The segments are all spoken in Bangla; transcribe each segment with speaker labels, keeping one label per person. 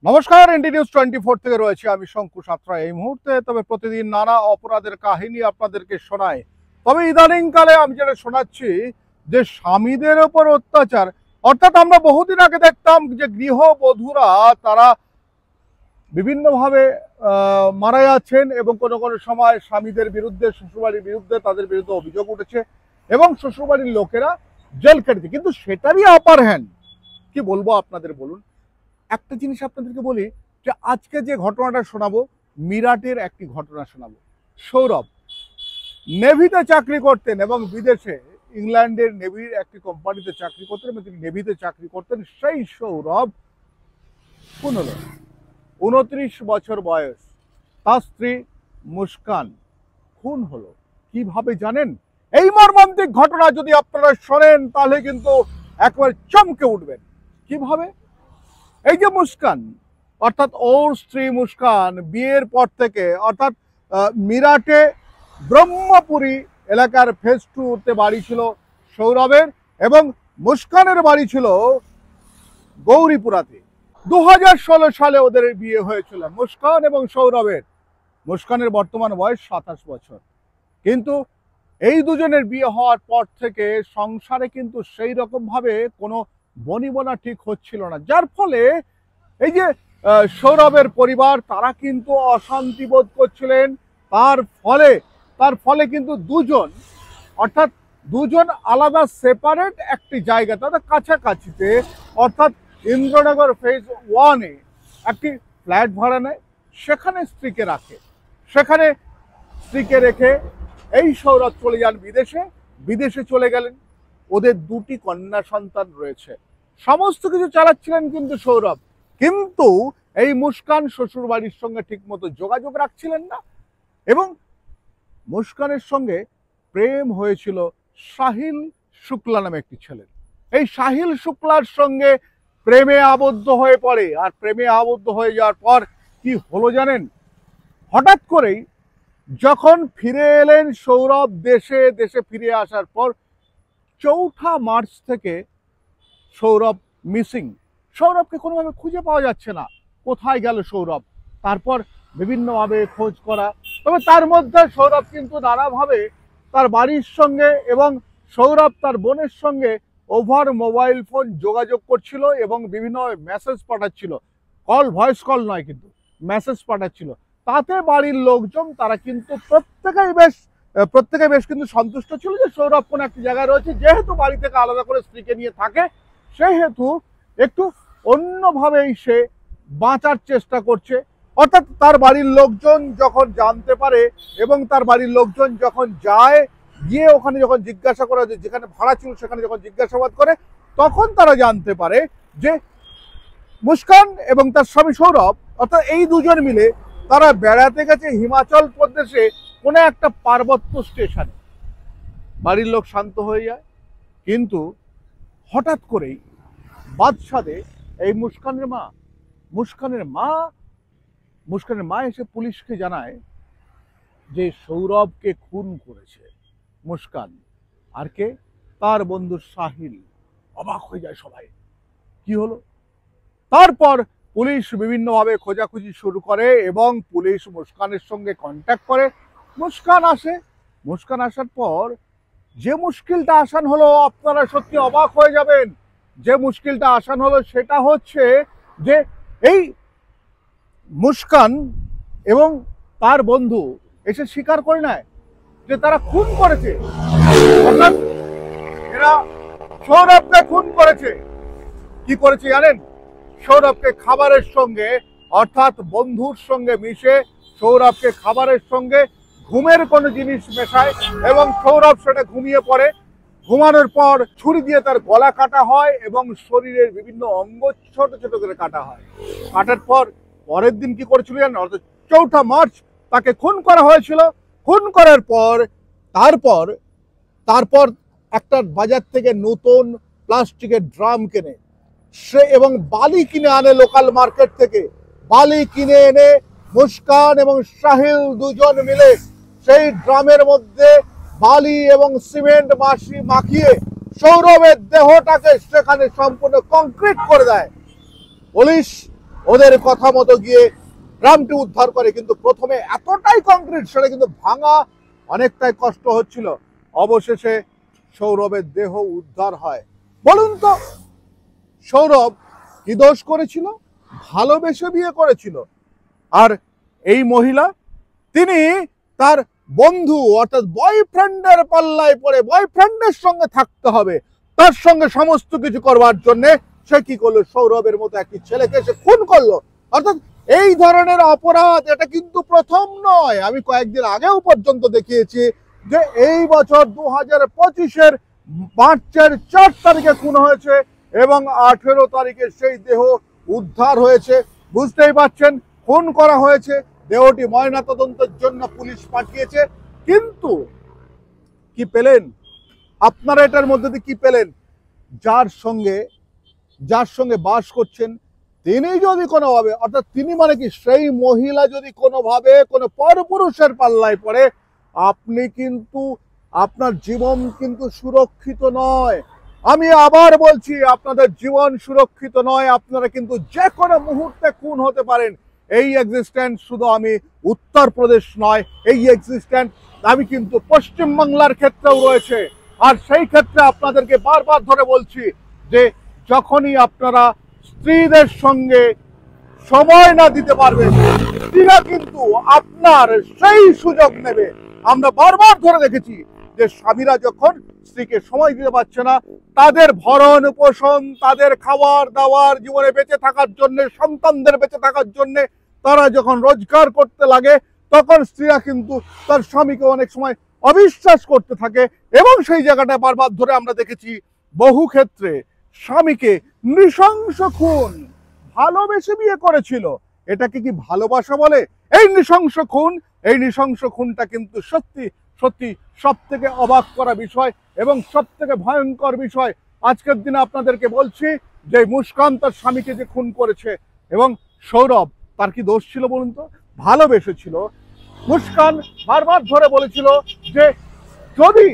Speaker 1: নমস্কার, এনডি নিউজ 24 থেকে রয়েছে আমি শঙ্কু সাঁতরা এই মুহূর্তে। তবে প্রতিদিন নানা অপরাধের কাহিনী আপনাদেরকে শোনায়। তবে ইদানিংকালে আমি যেটা শোনাচ্ছি যে স্বামীদের ওপর অত্যাচার, অর্থাৎ আমরা বহুদিন আগে দেখতাম যে গৃহবধূরা তারা বিভিন্নভাবে মারা যাচ্ছেন এবং কোনো কোনো সময় স্বামীদের বিরুদ্ধে, শ্বশুরবাড়ির বিরুদ্ধে তাদের বিরুদ্ধে অভিযোগ উঠেছে এবং শ্বশুরবাড়ির লোকেরা জেল কেটেছে। কিন্তু সেটারই আপার হ্যান্ড কি বলবো আপনাদের, বলুন। একটা জিনিস আপনাদেরকে বলি যে আজকে যে ঘটনাটা শোনাবো, মিরাটের একটি ঘটনা শোনাবো। সৌরভ নেভিতে চাকরি করতেন এবং বিদেশে ইংল্যান্ডের নেভির একটি কোম্পানিতে চাকরি করতেন এবং তিনি নেভিতে চাকরি করতেন। সেই সৌরভ খুন হলো। 29 বছর বয়স, তার স্ত্রী মুস্কান খুন হলো। কিভাবে জানেন? এই মর্মান্তিক ঘটনা যদি আপনারা শোনেন তাহলে কিন্তু একবার চমকে উঠবেন। কিভাবে? এই যে মুস্কান, অর্থাৎ ওর স্ত্রী মুস্কান বিয়ের পর থেকে, অর্থাৎ মিরাটে ব্রহ্মপুরী এলাকার ফেজ 2-তে বাড়ি ছিল সৌরভের এবং মুস্কানের বাড়ি ছিল গৌরীপুরাতে। 2016 সালে ওদের বিয়ে হয়েছিল মুস্কান এবং সৌরভের। মুস্কানের বর্তমান বয়স 27 বছর। কিন্তু এই দুজনের বিয়ে হওয়ার পর থেকে সংসারে কিন্তু সেই রকম ভাবে কোনো বনিবনা ঠিক হচ্ছিল না, যার ফলে এই যে সৌরভের পরিবার তারা কিন্তু অশান্তি বোধ করছিলেন। তার ফলে কিন্তু অর্থাৎ দুজন আলাদা সেপারেট একটি জায়গা, তাদের কাছাকাছিতে, অর্থাৎ ইন্দ্রনগর ফেজ 1-এ একটি ফ্ল্যাট ভাড়া নেয়। সেখানে স্ত্রীকে রেখে এই সৌরভ চলে যান বিদেশে চলে গেলেন। ওদের 2টি কন্যা সন্তান রয়েছে। সমস্ত কিছু চালাচ্ছিলেন কিন্তু সৌরভ। কিন্তু এই মুস্কান শ্বশুর বাড়ির সঙ্গে ঠিকমতো যোগাযোগ রাখছিলেন না এবং মুস্কানের সঙ্গে প্রেম হয়েছিল সাহিল শুক্লা নামে একটি ছেলের। এই সাহিল শুক্লার সঙ্গে প্রেমে আবদ্ধ হয়ে পড়ে। আর প্রেমে আবদ্ধ হয়ে যাওয়ার পর কি হলো জানেন? হঠাৎ করেই যখন ফিরে এলেন সৌরভ, দেশে ফিরে আসার পর 4 মার্চ থেকে সৌরভ মিসিং। সৌরভকে কোনোভাবে খুঁজে পাওয়া যাচ্ছে না। কোথায় গেল সৌরভ? তারপর বিভিন্নভাবে খোঁজ করা। তবে তার মধ্যে সৌরভ কিন্তু নানাভাবে তার বাড়ির সঙ্গে এবং সৌরভ তার বোনের সঙ্গে ওভার মোবাইল ফোন যোগাযোগ করছিল এবং বিভিন্ন মেসেজ পাঠাচ্ছিল। ভয়েস কল নয়, কিন্তু মেসেজ পাঠাচ্ছিল। তাতে বাড়ির লোকজন তারা কিন্তু প্রত্যেকেই বেশ কিন্তু সন্তুষ্ট ছিল যে সৌরভ কোন একটি জায়গায় রয়েছে। যেহেতু বাড়ি থেকে আলাদা করে স্ত্রীকে নিয়ে থাকে, সেহেতু একটু অন্যভাবেই সে বাঁচার চেষ্টা করছে। অর্থাৎ তার বাড়ির লোকজন যখন জানতে পারে এবং তার বাড়ির লোকজন যখন গিয়ে ওখানে যখন জিজ্ঞাসা করে, যেখানে ভাড়া ছিল সেখানে যখন জিজ্ঞাসাবাদ করে, তখন তারা জানতে পারে যে মুস্কান এবং তার স্বামী সৌরভ, অর্থাৎ এই দুজন মিলে তারা বেড়াতে গেছে হিমাচল প্রদেশে কোনো একটা পার্বত্য স্টেশনে। বাড়ির লোক শান্ত হয়ে যায়। কিন্তু হঠাৎ করেই বাদশাদে এই মুস্কানের মা এসে পুলিশকে জানায় যে সৌরভকে খুন করেছে মুস্কান। আর কে? তার বন্ধু সাহিল। অবাক হয়ে যায় সবাই, কি হলো? তারপর পুলিশ বিভিন্নভাবে খোঁজাখুঁজি শুরু করে এবং পুলিশ মুস্কানের সঙ্গে কন্ট্যাক্ট করে। মুস্কান আসার পর যে মুশকিলটা আসান হলো, আপনারা সত্যি অবাক হয়ে যাবেন। যে মুশকিলটা আসান হলো সেটা হচ্ছে যে এই মুস্কান এবং তার বন্ধু এসে স্বীকার করে নেয় যে তারা খুন করেছে। অর্থাৎ এরা সৌরভকে খুন করেছে। কি করেছে জানেন? সৌরভকে খাবারের সঙ্গে, অর্থাৎ বন্ধুর সঙ্গে মিশে সৌরভকে খাবারের সঙ্গে ঘুমের কোনো জিনিস মেশায় এবং সৌরভ সেটা ঘুমিয়ে পড়ে। ঘুমানোর পর ছুরি দিয়ে তার গলা কাটা হয় এবং শরীরের বিভিন্ন অঙ্গ ছোট ছোট করে কাটা হয়। কাটার পর পরের দিন কি করেছিল জানেন? অর্থাৎ 4 মার্চ তাকে খুন করা হয়েছিল। খুন করার পর তারপর একটা বাজার থেকে নতুন প্লাস্টিকের ড্রাম কেনে সে এবং বালি কিনে আনে লোকাল মার্কেট থেকে। বালি কিনে এনে মুস্কান এবং সাহিল দুজন মিলে সেই ড্রামের মধ্যে বালি এবং সিমেন্ট মাখিয়ে সৌরভের দেহটাকে সেখানে সম্পূর্ণ কংক্রিট করে দেয়। পুলিশ ওদের কথা মতো গিয়ে গ্রামটি উদ্ধার করে, কিন্তু প্রথমে এতটাই কংক্রিট সেটা কিন্তু ভাঙা অনেকটাই কষ্ট হচ্ছিল। অবশেষে সৌরভের দেহ উদ্ধার হয়। বলুন তো, সৌরভ কি দোষ করেছিল? ভালোবেসে বিয়ে করেছিল। আর এই মহিলা, তিনি তার বন্ধু অর্থাৎ বয়ফ্রেন্ডের পাল্লায় পড়ে বয়ফ্রেন্ডের সঙ্গে থাকতে হবে, তার সঙ্গে সমস্ত কিছু করবার জন্য সে কি করলো? সৌরভের মতো একটি ছেলেকে সে খুন করলো। অর্থাৎ এই ধরনের অপরাধ এটা কিন্তু প্রথম নয়। আমি কয়েকদিন আগেও পর্যন্ত দেখিয়েছি যে এই বছর 2025-এর মার্চের 4 তারিখে খুন হয়েছে এবং 18 তারিখে সেই দেহ উদ্ধার হয়েছে। বুঝতেই পারছেন, খুন করা হয়েছে, দেহটি ময়নাতদন্তের জন্য পুলিশ পাঠিয়েছে। কিন্তু কি পেলেন আপনারা? এটার মধ্যে দিয়ে কি পেলেন? যার সঙ্গে বাস করছেন তিনি যদি কোনোভাবে, অর্থাৎ তিনি মানে কি, সেই মহিলা যদি কোনোভাবে কোনো পরপুরুষের পাল্লায় পড়ে, আপনি কিন্তু, আপনার জীবন কিন্তু সুরক্ষিত নয়। আমি আবার বলছি, আপনাদের জীবন সুরক্ষিত নয়। আপনারা কিন্তু যে কোনো মুহূর্তে খুন হতে পারেন। এই এক্সিস্টেন্স শুধু আমি উত্তরপ্রদেশ নয়, এই এক্সিস্টেন্স আমি কিন্তু পশ্চিমবাংলার ক্ষেত্রেও রয়েছে। আর সেই ক্ষেত্রে আপনাদেরকে বারবার ধরে বলছি যে যখনই আপনারা স্ত্রীদের সঙ্গে সময় না দিতে পারবেন, স্ত্রীরা কিন্তু আপনার সেই সুযোগ নেবে। আমরা বারবার ধরে দেখেছি যে স্বামীরা যখন স্ত্রীকে সময় দিতে পারছে না, তাদের ভরণ পোষণ, তাদের খাবার দাবার, জীবনে বেঁচে থাকার জন্য, সন্তানদের বেঁচে থাকার জন্য তারা যখন রোজগার করতে লাগে, তখন স্ত্রীরা কিন্তু তার স্বামীকে অনেক সময় অবিশ্বাস করতে থাকে। এবং সেই জায়গাটা বারবার ধরে আমরা দেখেছি বহু ক্ষেত্রে স্বামীকে নৃশংস খুন, ভালোবেসে বিয়ে করেছিল, এটাকে কি ভালোবাসা বলে? এই নৃশংস খুন, এই নৃশংস খুনটা কিন্তু সত্যি সত্যি সব থেকে অবাক করা বিষয় এবং সব থেকে ভয়ঙ্কর বিষয়। আজকের দিনে আপনাদেরকে বলছি যে মুস্কান তার স্বামীকে যে খুন করেছে, এবং সৌরভ, তার কি দোষ ছিল বলুন তো? ভালোবেসেছিল। মুস্কান বারবার ধরে বলেছিল যে যদি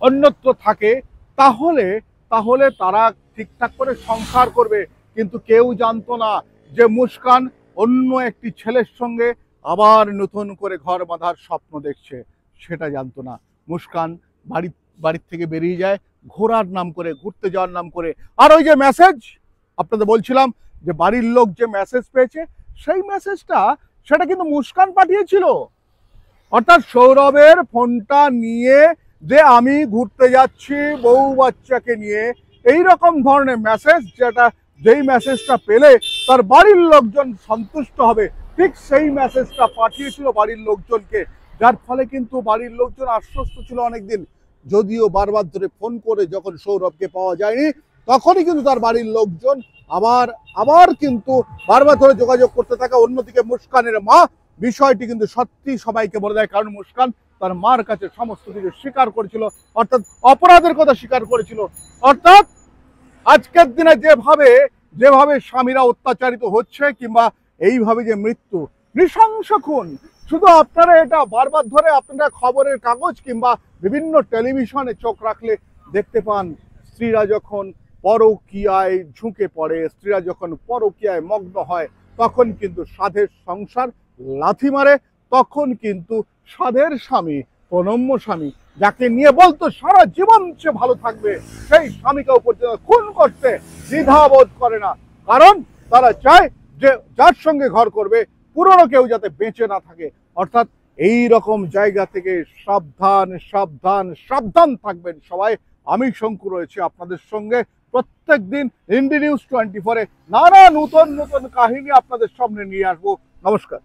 Speaker 1: অন্যত্র থাকে তাহলে তাহলে তারা ঠিকঠাক করে সংসার করবে। কিন্তু কেউ জানতো না যে মুস্কান অন্য একটি ছেলের সঙ্গে আবার নতুন করে ঘর বাঁধার স্বপ্ন দেখছে, সেটা জানতো না। মুস্কান বাড়ির থেকে বেরিয়ে যায় ঘোরার নাম করে, ঘুরতে যাওয়ার নাম করে। আর ওই যে মেসেজ আপনাদের বলছিলাম যে বাড়ির লোক যে মেসেজ পেয়েছে, সেই মেসেজটা সেটা কিন্তু মুস্কান পাঠিয়েছিল। অর্থাৎ সৌরভের ফোনটা নিয়ে যে আমি ঘুরতে যাচ্ছি বউ বাচ্চাকে নিয়ে, এই রকম ধরনের মেসেজ, যেই মেসেজটা পেলে তার বাড়ির লোকজন সন্তুষ্ট হবে, ঠিক সেই মেসেজটা পাঠিয়েছিল বাড়ির লোকজনকে। যার ফলে কিন্তু বাড়ির লোকজন আশ্বস্ত ছিল অনেকদিন। যদিও বারবার ধরে ফোন করে যখন সৌরভকে পাওয়া যায়নি, তখনই কিন্তু তার বাড়ির লোকজন আবার কিন্তু বারবার ধরে যোগাযোগ করতে থাকে। অন্যদিকে মুস্কানের মা বিষয়টি কিন্তু সত্যি সবাইকে বলে দেয়, কারণ মুস্কান তার মার কাছে সমস্ত কিছু স্বীকার করেছিল, অর্থাৎ অপরাধের কথা স্বীকার করেছিল। অর্থাৎ আজকের দিনে যেভাবে স্বামীরা অত্যাচারিত হচ্ছে, কিংবা এইভাবে যে মৃত্যু, নৃশংস খুন, শুধু আপনারা এটা বারবার ধরে আপনারা খবরের কাগজ কিংবা বিভিন্ন টেলিভিশনে চোখ রাখলে দেখতে পান, স্ত্রীরা যখন পরকীয়ায় ঝুঁকে পড়ে, স্ত্রীরা যখন পরকীয়ায় মগ্ন হয়, তখন কিন্তু সাধের সংসার লাথি মারে। তখন কিন্তু সাধের স্বামী, প্রণম্য স্বামী, যাকে নিয়ে বলতো সারা জীবন সে ভালো থাকবে, সেই স্বামীকেও পর্যন্ত খুন করতে দ্বিধাবোধ করে না। কারণ তারা চায় যে যার সঙ্গে ঘর করবে পুরনো কেউ যাতে বেঁচে না থাকে। অর্থাৎ এই রকম জায়গা থেকে সাবধান সাবধান সাবধান থাকবেন সবাই। আমি শঙ্কু রয়েছি আপনাদের সঙ্গে প্রত্যেক দিন ইন্ডি নিউজ 24-এ নানা নতুন নতুন কাহিনী আপনাদের সামনে নিয়ে আসবো। নমস্কার।